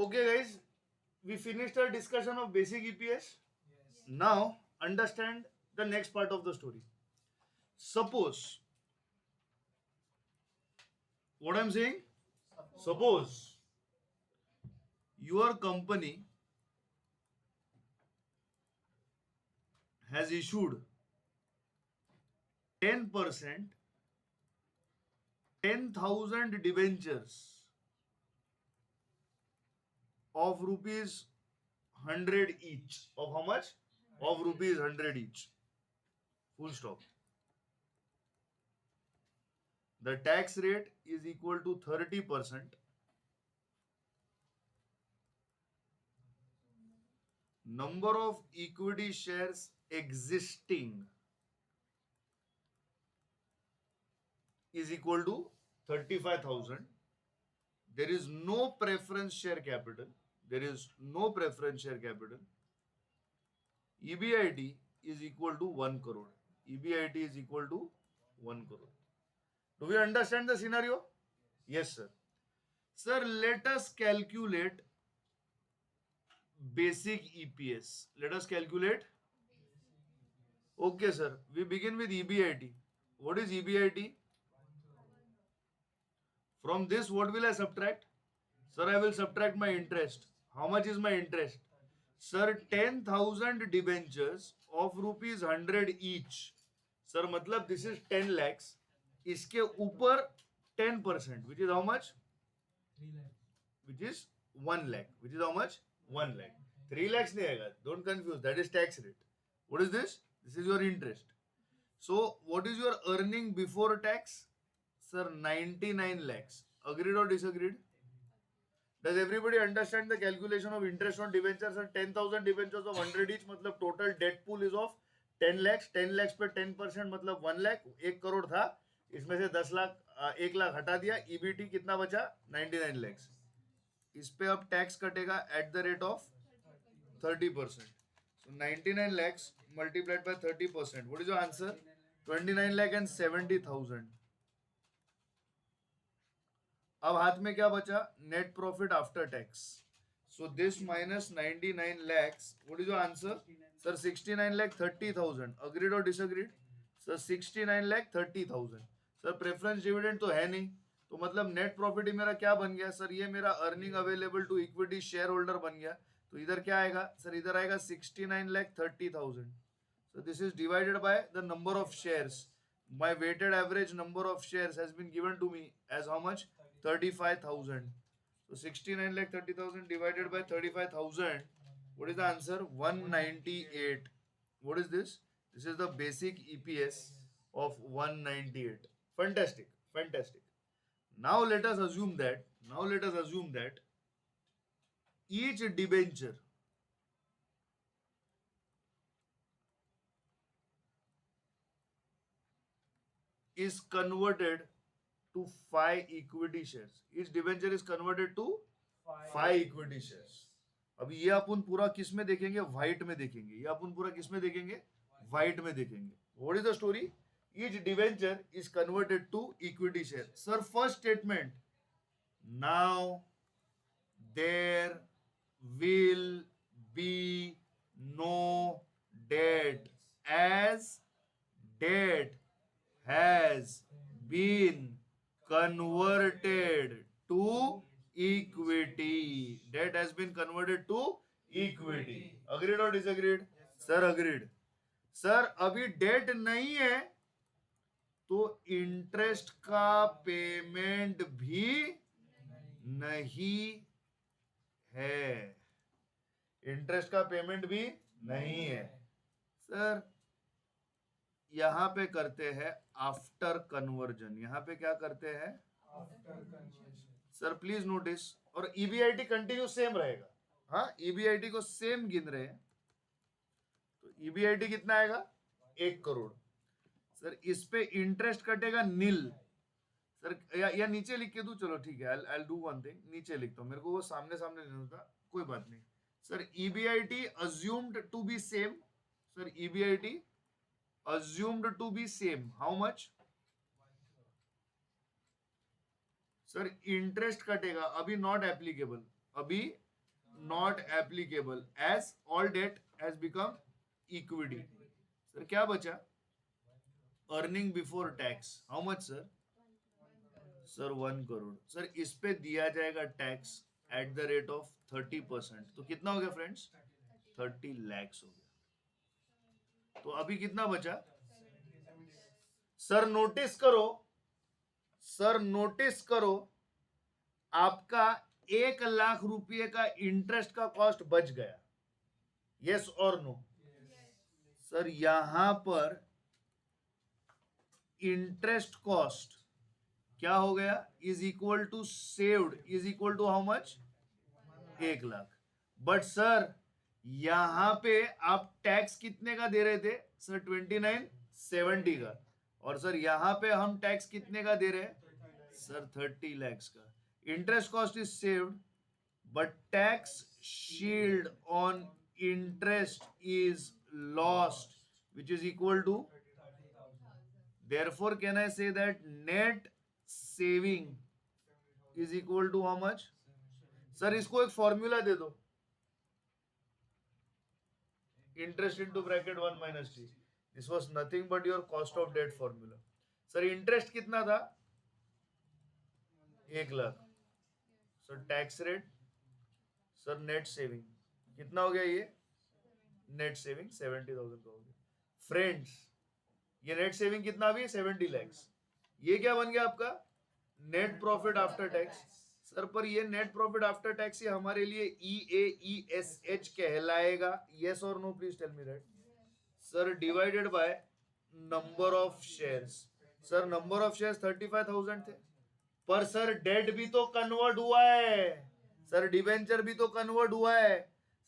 Okay, guys, we finished our discussion of basic EPS. Now, understand the next part of the story. Suppose, what I'm saying? Suppose your company has issued 10%, 10,000 debentures of rupees 100 each. Of how much? Of rupees 100 each. Full stop. The tax rate is equal to 30%. Number of equity shares existing is equal to 35,000. There is no preference share capital. There is no preference share capital. EBIT is equal to 1 crore. EBIT is equal to 1 crore. Do we understand the scenario? Yes, sir. Sir, let us calculate basic EPS. Let us calculate. Okay, sir. We begin with EBIT. What is EBIT? From this, what will I subtract? Sir, I will subtract my interest. How much is my interest? Sir, 10,000 debentures of rupees 100 each. Sir, मतलब this is 10 lakhs. इसके ऊपर 10%, which is how much? 3 lakhs. Which is 1 lakh. Which is how much? 1 lakh. 3 lakhs नहीं आएगा. Don't confuse. That is tax rate. What is this? This is your interest. So, what is your earning before tax? Sir, 99 lakhs. Agreed or disagreed? Does everybody understand the calculation of interest on debentures? Sir, 10,000 debentures of 100 each, मतलब total debt pool is of 10 lakhs. 10 lakhs पे 10% मतलब 1 lakh. 1 crore था, इसमें से 10 लाख 1 लाख हटा दिया. EBT कितना बचा? 99 lakhs. इस पे अब टैक्स कटेगा at the rate of 30%. So 99 lakhs multiplied by 30%. What is your answer? 29 lakh and 70,000. अब हाथ में क्या बचा? Net profit after tax. So this minus 99 lakhs. What is your answer? Sir, 69 lakh 30,000. Agreed or disagreed? Sir, 69 lakh 30,000. Sir preference dividend तो है नहीं, तो मतलब नेट प्रॉफिट ही मेरा क्या बन गया? सर ये मेरा earning available to equity share holder बन गया. तो इधर क्या आएगा? सर इधर आएगा 69 lakh 30,000. So this is divided by the number of shares. My weighted average number of shares has been given to me as how much? 35,000. So 69 lakh 30,000 divided by 35,000. What is the answer? 198. What is this? This is the basic EPS of 198. Fantastic. Fantastic. Now let us assume that each debenture is converted to 5 equity shares. Each debenture is converted to 5 equity shares. अब ये अपन पूरा किस में देखेंगे? White में देखेंगे. ये अपन पूरा किस में देखेंगे? व्हाइट में देखेंगे. What is the story? Each debenture is converted to equity share. Sir, first statement. Now there will be no debt as debt has been converted to equity. Debt has been converted to equity. Agreed or disagreed? Sir, agreed. Sir अभी date नहीं है तो interest का payment भी नहीं है. Interest का payment भी नहीं है. सर यहां पे करते हैं आफ्टर कन्वर्जन. यहां पे क्या करते हैं? After conversion. Sir please notice. और ईबीआईटी कंटिन्यू सेम रहेगा. हाँ, ईबीआईटी को सेम गिन रहे हैं. तो ईबीआईटी कितना आएगा? 1 करोड़. सर इस पे इंटरेस्ट कटेगा नील. सर या नीचे लिख के दूं? चलो ठीक है, आई डू वन थिंग. नीचे लिखता हूं, मेरे को वो सामने सामने नहीं होता. कोई बात नहीं. Sir EBIT assumed to be same. Sir EBIT assumed to be same. How much? Sir interest कटेगा, अभी नॉट एप्लीकेबल. अभी not applicable as all debt has become equity. Sir क्या बचा? Earning before tax, how much sir? Sir 1 crore. Sir इस पे दिया जाएगा tax at the rate of 30%, तो कितना हो गया फ्रेंड्स? 30 लैक्स हो गया। तो अभी कितना बचा? सर नोटिस करो, सर नोटिस करो, आपका 1 लाख रुपये का इंटरेस्ट का कॉस्ट बच गया, यस और नो? सर यहां पर इंटरेस्ट कॉस्ट क्या हो गया? Is equal to saved is equal to how much? 1 lakh. But sir यहां पे आप टैक्स कितने का दे रहे थे? सर 2970 का। और सर यहां पे हम टैक्स कितने का दे रहे हैं? सर 30 लैक्स का। Interest cost is saved but tax shield on interest is lost, which is equal to, therefore can I say that net saving is equal to how much? Sir इसको एक फॉर्मूला दे दो, interest into bracket 1 minus T, this was nothing but your cost of debt formula. Sir interest कितना था? 1 lakh. Sir tax rate, sir net saving कितना हो गया? ये नेट सेविंग 70,000 का हो गया। फ्रेंड्स ये नेट सेविंग कितना भी? 70 लैक्स। ये क्या बन गया आपका? Net profit after tax. Sir पर ये नेट प्रॉफिट आफ्टर टैक्स ये हमारे लिए EAESH कहलाएगा, यस और no? Please tell me that. Sir divided by number of shares. Sir number of shares 35,000 थे, पर सर डेट भी तो कन्वर्ट हुआ है, सर डिवेंचर भी तो कन्वर्ट हुआ है।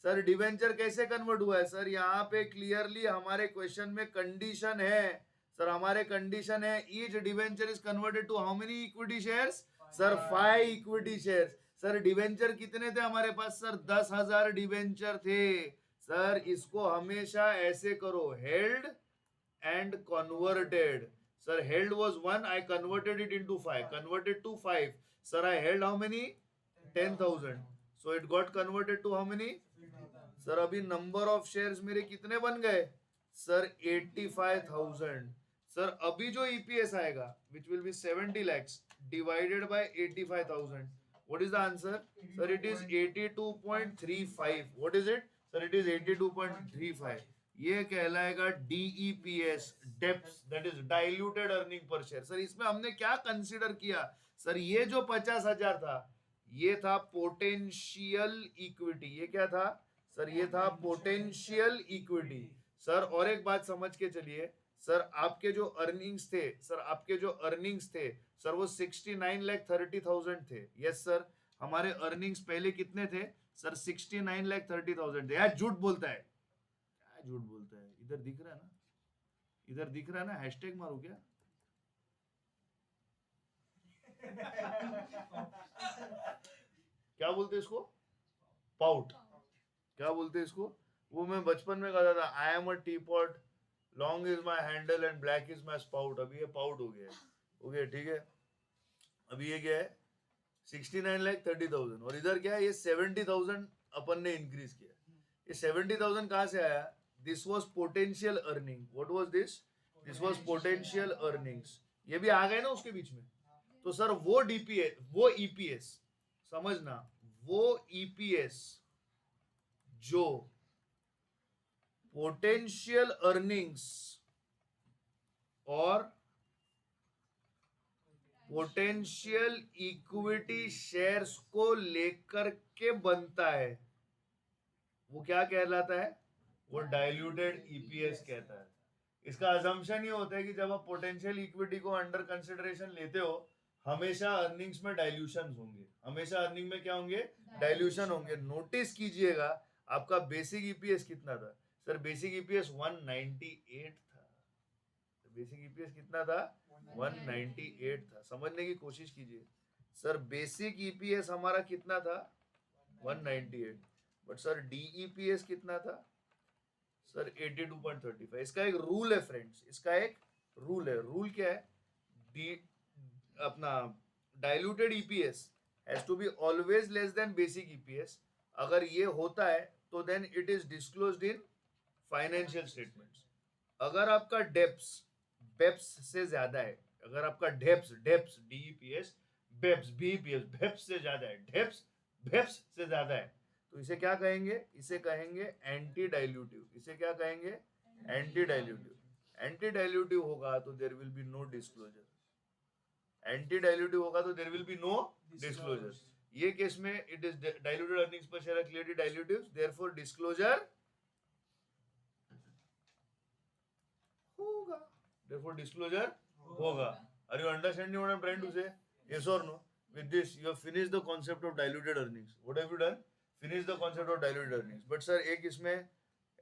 सर डिवेंचर कैसे कन्वर्ट हुआ है? सर यहाँ पे क्लियरली हमारे क्वेश्चन में कंडीशन है, सर हमारे कंडीशन है each debenture is converted to how many equity shares? Sir 5 equity shares. Sir debenture कितने थे हमारे पास? सर 10,000 डिवेंचर थे। सर इसको हमेशा ऐसे करो, held and converted. Sir, held was 1, I converted it into 5, converted to 5. Sir, I held how many? 10,000. So it got converted to how many? Sir, अभी number of shares मेरे कितने बन गए? Sir, 85,000. Sir, अभी जो EPS आएगा, which will be 70 lakhs divided by 85,000. What is the answer? Sir, it is 82.35. What is it? Sir, it is 82.35. ये कहलाएगा DEPS, DEPS, that is diluted earning per share. Sir इसमें हमने क्या consider किया? Sir ये जो 50,000 था ये था पोटेंशियल इक्विटी। ये क्या था? सर ये था पोटेंशियल इक्विटी। सर और एक बात समझ के चलिए, सर आपके जो अर्निंग्स थे, सर आपके जो अर्निंग्स थे सर वो 69,30,000 थे, यस सर। हमारे अर्निंग्स पहले कितने थे? सर 69,30,000 थे। यार झूठ बोलता है, झूठ बोलता है, इधर दिख रहा है ना, इधर दिख रहा है ना, हैशटैग मारू क्या? क्या बोलते इसको? पाउट। क्या बोलते इसको? वो मैं बचपन में कहता था, I am a T pot, long is my handle and black is my spout. अभी ये पाउट हो गया है, हो गया, ठीक है। अभी ये क्या है? 69,30,000। और इधर क्या है? ये 70,000 अपन ने इंक्रीज किया। ये 70,000 कहां से आया? This was potential earning. What was this? This was potential earnings. ये भी आ गए ना उसके बीच में। तो सर वो डीपीएस, वो ईपीएस, समझना, वो ईपीएस जो पोटेंशियल अर्निंग्स और पोटेंशियल इक्विटी शेयर्स को लेकर के बनता है, वो क्या कहलाता है? वो डाइल्यूटेड ईपीएस कहता है। इसका अजम्पशन ये होता है कि जब आप पोटेंशियल इक्विटी को अंडर कंसिडरेशन लेते हो, हमेशा अर्निंग्स में डाइल्यूशन होंगे, हमेशा अर्निंग में क्या होंगे? डाइल्यूशन होंगे। नोटिस कीजिएगा आपका बेसिक ईपीएस कितना था? सर बेसिक ईपीएस 198 था। बेसिक ईपीएस कितना था? 198 था। समझने की कोशिश कीजिए, सर बेसिक ईपीएस हमारा कितना था? 198। बट सर डीईपीएस कितना था? सर 82.35। इसका एक रूल है फ्रेंड्स, इसका एक रूल है। रूल क्या है? डी अपना diluted EPS has to be always less than basic EPS अगर ये होता है तो then it is disclosed in financial statements. अगर आपका डेप्स बेप्स से ज्यादा है, अगर आपका DEPS DEPS DEPS BEPS BEPS BEPS से ज्यादा है, डेप्स बेप्स से ज्यादा है, तो इसे क्या कहेंगे? इसे कहेंगे एंटी डाइल्यूटिव। इसे क्या कहेंगे? Anti dilutive. एंटी डाइल्यूटिव होगा तो there will be no disclosure. Anti dilutive होगा तो there will be no disclosure. ये केस में it is diluted earnings per share clearly dilutive, therefore disclosure होगा। Therefore, disclosure होगा। Are you understanding what I'm trying to say? Yes or no? With this, you have finished the concept of diluted earnings. What have you done? Finish the concept of diluted earnings. But sir, एक इसमें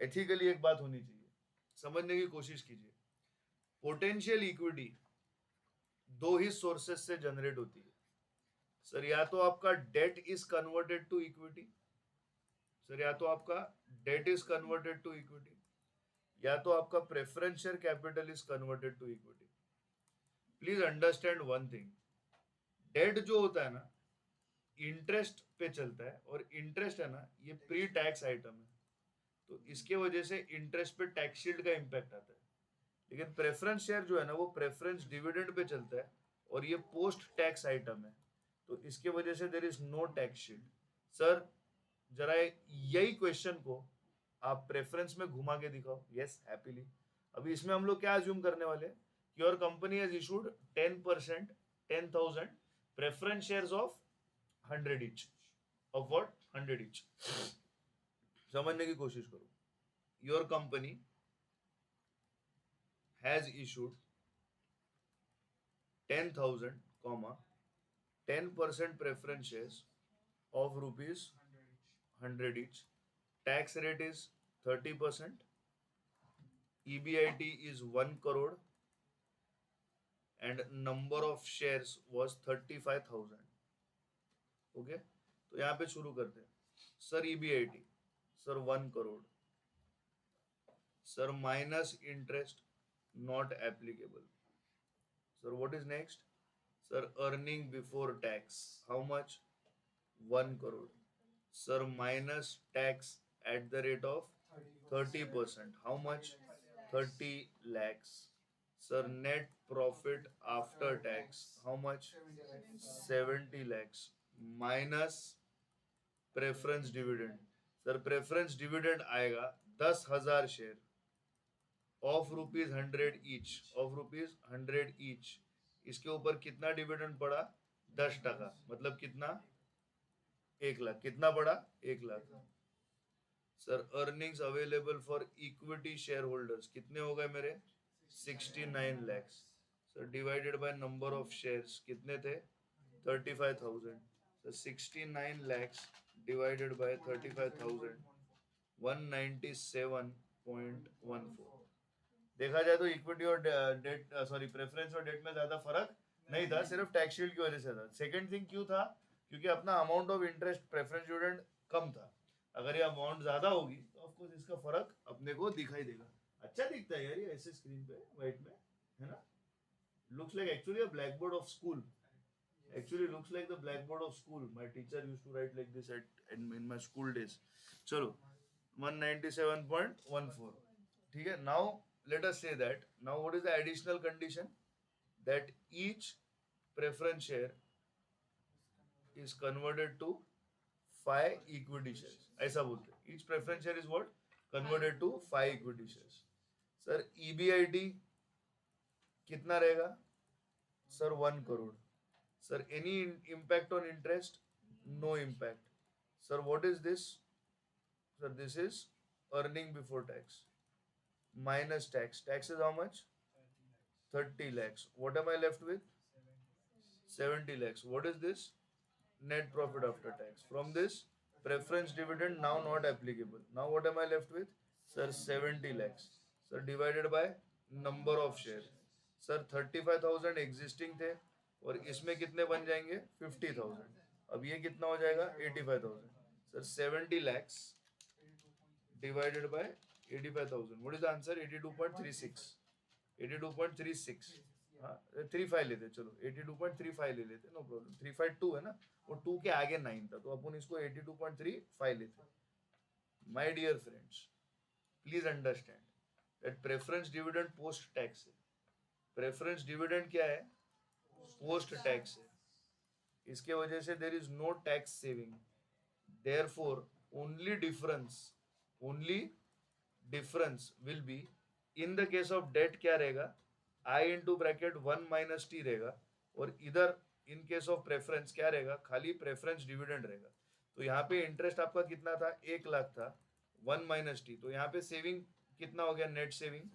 ethically एक बात होनी चाहिए, समझने की कोशिश कीजिए। पोटेंशियल इक्विटी दो ही सोर्सेस से जनरेट होती है सर। या तो आपका debt is converted to equity sir, या तो आपका debt is converted to equity, या तो आपका preference share capital is converted to equity. Please understand one thing, debt जो होता है ना इंटरेस्ट पे चलता है, और इंटरेस्ट है ना ये प्री टैक्स आइटम है, तो इसके वजह से इंटरेस्ट पे टैक्स शील्ड का इम्पैक्ट आता है। लेकिन प्रेफरेंस शेयर जो है ना वो प्रेफरेंस डिविडेंड पे चलता है, और ये पोस्ट टैक्स आइटम है, तो इसके वजह से there is no tax shield. Sir जरा यही क्वेश्चन को आप प्रेफरेंस में घुमा के दिखाओ। Yes happily. अभी इसमें हम लोग क्या अज्यूम करने वाले कि your company has issued 10% 10,000 preference shares of 100 each, of what 100 each. समझने की कोशिश करो। Your company has issued 10,000 10% preference shares of rupees 100 each. Tax rate is 30%. EBIT is 1 crore and number of shares was 35,000. Okay, तो यहाँ पे शुरू करते हैं। Sir EBIT sir 1 crore sir minus interest not applicable. Sir what is next? Sir, earning before tax, how much? 1 crore. Sir, minus tax at the rate of 30%. How much? 30 lakhs. Sir, net profit after tax, how much? 70 lakhs. Minus preference dividend. Sir, preference dividend आएगा 10,000 share of rupees 100 each, of rupees 100 each. इसके ऊपर कितना dividend पड़ा? 10%। मतलब कितना? 1 लाख। कितना पड़ा? 1 lakh. Sir earnings available for equity share holders कितने हो गए मेरे? 69 lakhs। Sir divided by number of shares कितने थे? 35,000। Sir 69 lakhs divided by 35,000 197.14। देखा जाए तो इक्विटी और डेट सॉरी प्रेफरेंस और डेट में ज्यादा फर्क नहीं था, सिर्फ टैक्स शील्ड की वजह से था। सेकंड थिंग क्यों था? क्योंकि अपना amount of interest preference dividend कम था। अगर ये अमाउंट ज्यादा होगी तो ऑफ कोर्स इसका फर्क अपने को दिखाई देगा। अच्छा दिखता है यार ये ऐसे स्क्रीन पे व्हाइट में, है ना? Looks like actually a black board of school. Actually looks like the black board of school. My teacher used to write like this at in my school days. चलो 197.14। ठीक है, now let us say that now what is the additional condition? That each preference share is converted to 5 equity shares। ऐसा बोलते हैं। each preference share is what? Converted to 5 equity shares। Sir EBIT कितना रहेगा? Sir 1 crore. Sir any impact on interest? No impact। Sir what is this? Sir this is earning before tax minus tax. Tax is how much? 30 lakhs. What am I left with? 70 lakhs. What is this? Net profit after tax. From this, preference dividend now not applicable. Now what am I left with? Sir, 70 lakhs. Sir, divided by number of shares. Sir, 35,000 existing थे, और इसमें कितने बन जाएंगे? 50,000। अब ये कितना हो जाएगा? 85,000। Sir, 70 lakhs divided by 85,000. What is the answer? 82.36. 82.36. हाँ 35 लेते, चलो 82.35 ले लेते, नो प्रॉब्लम. 352 है ना, वो 2 के आगे 9 था, तो अपन इसको 82.35 लेते. My dear friends, please understand that preference dividend post tax है. प्रेफरेंस डिविडेंड क्या है? पोस्ट टैक्स है. इसके वजह से there is no tax saving. Therefore only difference will be in the case of debt क्या रहेगा, आई इंटू ब्रैकेट 1 - t रहेगा, और इधर इन केस ऑफ प्रेफरेंस क्या रहेगा, खाली प्रेफरेंस डिविडेंड रहेगा. तो यहाँ पे इंटरेस्ट आपका कितना था, 1 लाख था, 1 - t, तो यहाँ पे सेविंग कितना हो गया, नेट सेविंग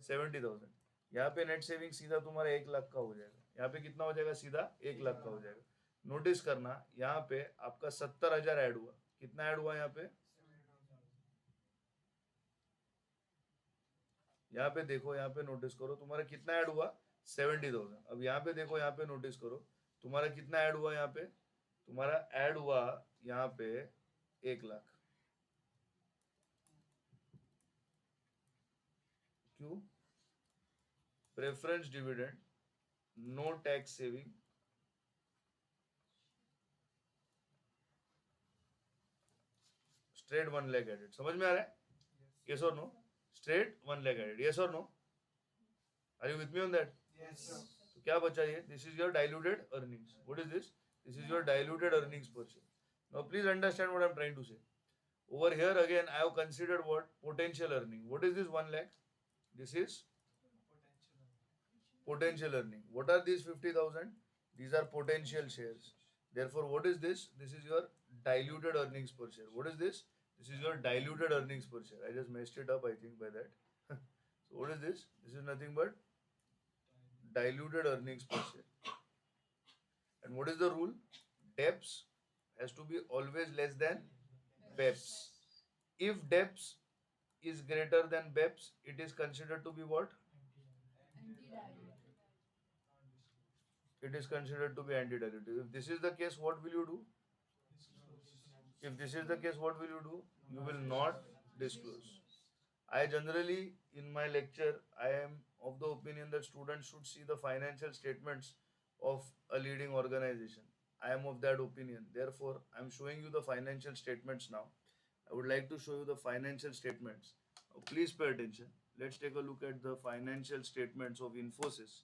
70,000. यहाँ पे नेट सेविंग सीधा तुम्हारा 1 लाख का हो जाएगा. यहाँ पे कितना हो जाएगा, सीधा 1 लाख का हो जाएगा. नोटिस करना यहाँ पे आपका 70,000 ऐड हुआ. कितना ऐड हुआ यहाँ पे, यहाँ पे देखो, यहाँ पे नोटिस करो तुम्हारा कितना ऐड हुआ, 70,000. अब यहाँ पे देखो, यहाँ पे नोटिस करो तुम्हारा कितना ऐड हुआ, यहाँ पे तुम्हारा ऐड हुआ यहाँ पे 1 लाख. क्यों? Preference dividend, no tax saving, straight 1 lakh added. समझ में आ रहा है? यस और no? Straight 1 lakh added. Yes और no? Are you with me on that? Yes, sir. तो क्या बचा ये, this is your diluted earnings. What is this? This is your diluted earnings per share. Now please understand what I am trying to say. Over here again, I have considered what? Potential earning. What is this 1 lakh? This is potential earning. What are these 50,000? These are potential shares. Therefore, what is this? This is your diluted earnings per share. What is this? This is your diluted earnings per share. I just messed it up, I think, by that. So, what is this? This is nothing but diluted earnings per share. And what is the rule? DEPS has to be always less than BEPS. If DEPS is greater than BEPS, it is considered to be what? It is considered to be anti-dilutive. If this is the case, what will you do? If this is the case, what will you do? You will not disclose. I generally, in my lecture, I am of the opinion that students should see the financial statements of a leading organization. I am of that opinion. Therefore, I am showing you the financial statements now. I would like to show you the financial statements. Now, please pay attention. Let's take a look at the financial statements of Infosys.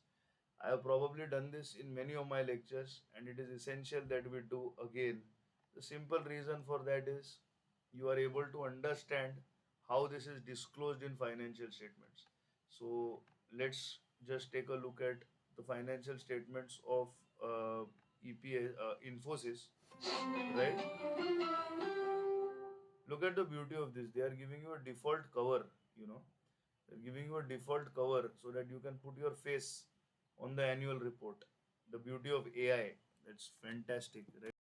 I have probably done this in many of my lectures, and it is essential that we do again. The simple reason for that is you are able to understand how this is disclosed in financial statements. So let's just take a look at the financial statements of EPA, Infosys, right? Look at the beauty of this. They are giving you a default cover, you know. They're giving you a default cover so that you can put your face on the annual report. The beauty of AI. That's fantastic, right?